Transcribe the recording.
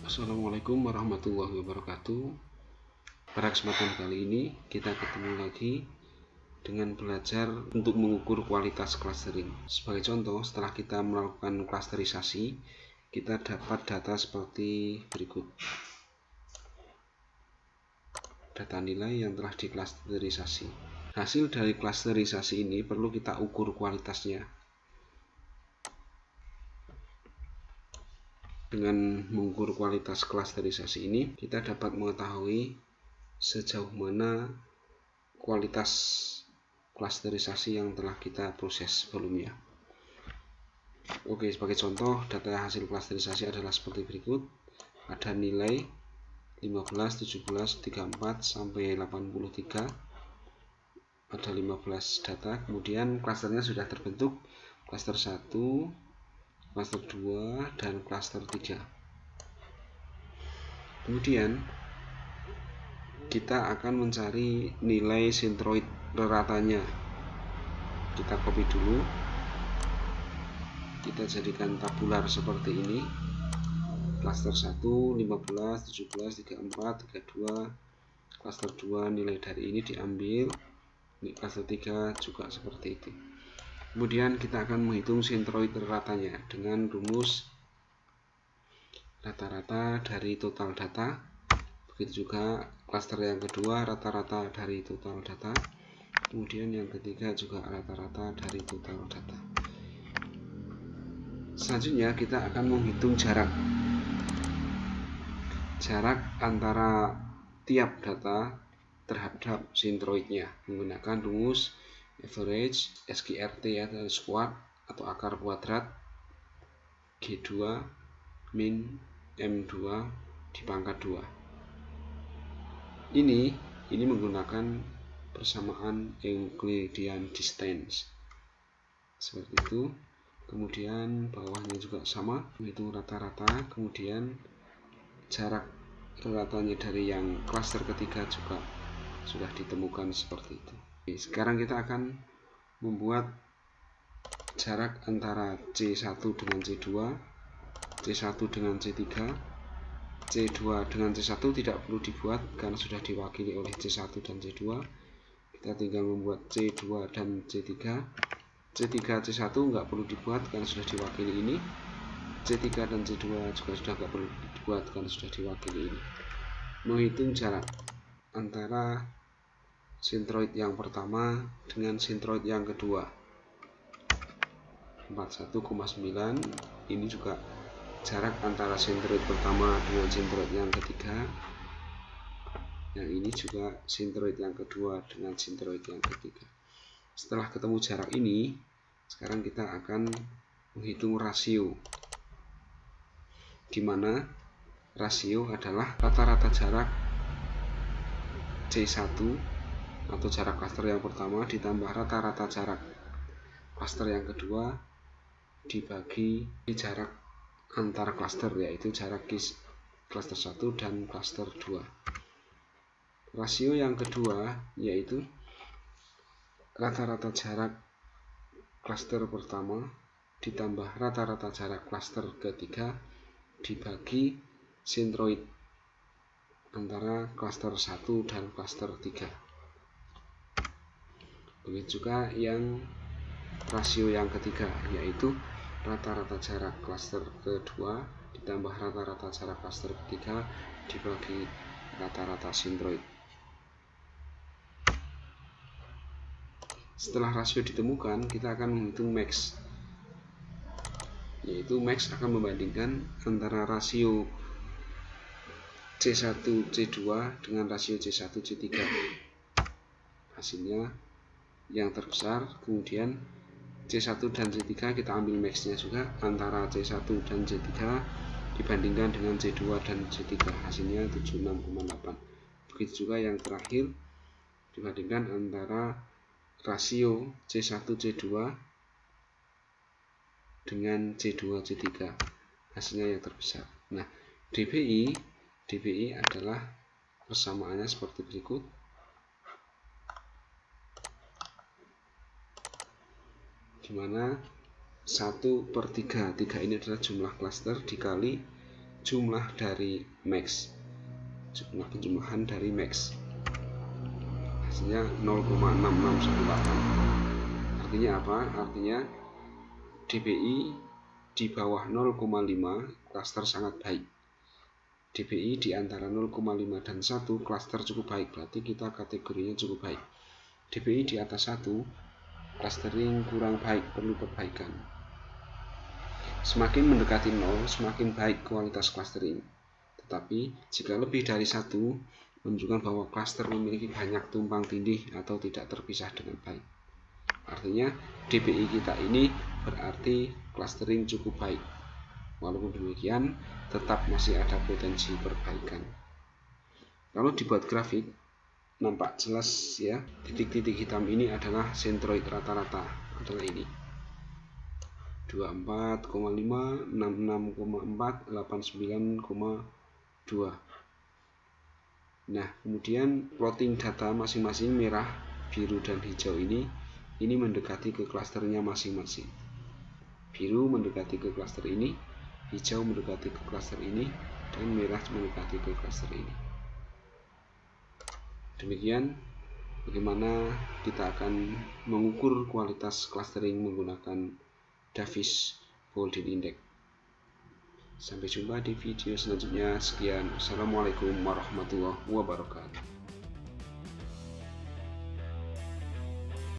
Assalamualaikum warahmatullahi wabarakatuh. Pada kesempatan kali ini kita ketemu lagi dengan belajar untuk mengukur kualitas clustering. Sebagai contoh, setelah kita melakukan clusterisasi, kita dapat data seperti berikut. Data nilai yang telah diklusterisasi. Hasil dari clusterisasi ini perlu kita ukur kualitasnya. Dengan mengukur kualitas clusterisasi ini, kita dapat mengetahui sejauh mana kualitas clusterisasi yang telah kita proses sebelumnya. Oke, sebagai contoh, data hasil clusterisasi adalah seperti berikut. Ada nilai 15, 17, 34 sampai 83. Ada 15 data, kemudian klasternya sudah terbentuk, klaster 1, klaster 2, dan klaster 3. Kemudian kita akan mencari nilai sentroid reratanya. Kita copy dulu, kita jadikan tabular seperti ini. Klaster 1 15, 17, 34, 32. Klaster 2 nilai dari ini diambil. Klaster 3 juga seperti itu. Kemudian kita akan menghitung sentroid reratanya dengan rumus rata-rata dari total data. Begitu juga klaster yang kedua, rata-rata dari total data. Kemudian yang ketiga juga rata-rata dari total data. Selanjutnya kita akan menghitung jarak antara tiap data terhadap sentroidnya menggunakan rumus average SQRT atau square atau akar kuadrat G2 min M2 dipangkat 2. Ini menggunakan persamaan Euclidean distance seperti itu. Kemudian bawahnya juga sama, yaitu rata-rata. Kemudian jarak reratanya dari yang klaster ketiga juga sudah ditemukan seperti itu. Oke, sekarang kita akan membuat jarak antara C1 dengan C2, C1 dengan C3, C2 dengan C1 tidak perlu dibuat karena sudah diwakili oleh C1 dan C2. Kita tinggal membuat C2 dan C3. C3 C1 nggak perlu dibuat karena sudah diwakili ini. C3 dan C2 juga sudah nggak perlu dibuat karena sudah diwakili ini. Menghitung jarak antara sentroid yang pertama dengan sentroid yang kedua 41,9. Ini juga jarak antara sentroid pertama dengan sentroid yang ketiga. Yang ini juga sentroid yang kedua dengan sentroid yang ketiga. Setelah ketemu jarak ini, sekarang kita akan menghitung rasio, di mana rasio adalah rata-rata jarak C1 atau jarak klaster yang pertama ditambah rata-rata jarak klaster yang kedua dibagi jarak antar klaster, yaitu jarak klaster 1 dan klaster 2. Rasio yang kedua yaitu rata-rata jarak klaster pertama ditambah rata-rata jarak klaster ketiga dibagi sentroid antara klaster 1 dan klaster 3. Begitu juga yang rasio yang ketiga, yaitu rata-rata jarak klaster kedua ditambah rata-rata jarak klaster ketiga dibagi rata-rata sentroid. Setelah rasio ditemukan, kita akan menghitung max, yaitu max akan membandingkan antara rasio C1 C2 dengan rasio C1 C3. Hasilnya yang terbesar, kemudian C1 dan C3 kita ambil max-nya juga antara C1 dan C3 dibandingkan dengan C2 dan C3, hasilnya 76,8. Begitu juga yang terakhir, dibandingkan antara rasio C1 C2 dengan C2 C3, hasilnya yang terbesar. Nah, DBI adalah persamaannya seperti berikut. Dimana 1/3 ini adalah jumlah klaster dikali jumlah dari max, jumlah penjumlahan dari max, hasilnya 0,6618. Artinya apa? Artinya DBI di bawah 0,5 klaster sangat baik, DBI di antara 0,5 dan 1 klaster cukup baik, berarti kita kategorinya cukup baik. DBI di atas 1 clustering kurang baik, perlu perbaikan. Semakin mendekati 0 semakin baik kualitas clustering, tetapi jika lebih dari 1 menunjukkan bahwa cluster memiliki banyak tumpang tindih atau tidak terpisah dengan baik. Artinya DBI kita ini berarti clustering cukup baik. Walaupun demikian tetap masih ada potensi perbaikan. Kalau dibuat grafik nampak jelas ya, titik-titik hitam ini adalah sentroid rata-rata, adalah ini 24,5, 66,4, 89,2. Nah, kemudian plotting data masing-masing merah, biru, dan hijau ini mendekati ke klasternya masing-masing. Biru mendekati ke klaster ini, hijau mendekati ke klaster ini, dan merah mendekati ke klaster ini. Demikian bagaimana kita akan mengukur kualitas clustering menggunakan Davis Bouldin Index. Sampai jumpa di video selanjutnya. Sekian. Assalamualaikum warahmatullahi wabarakatuh.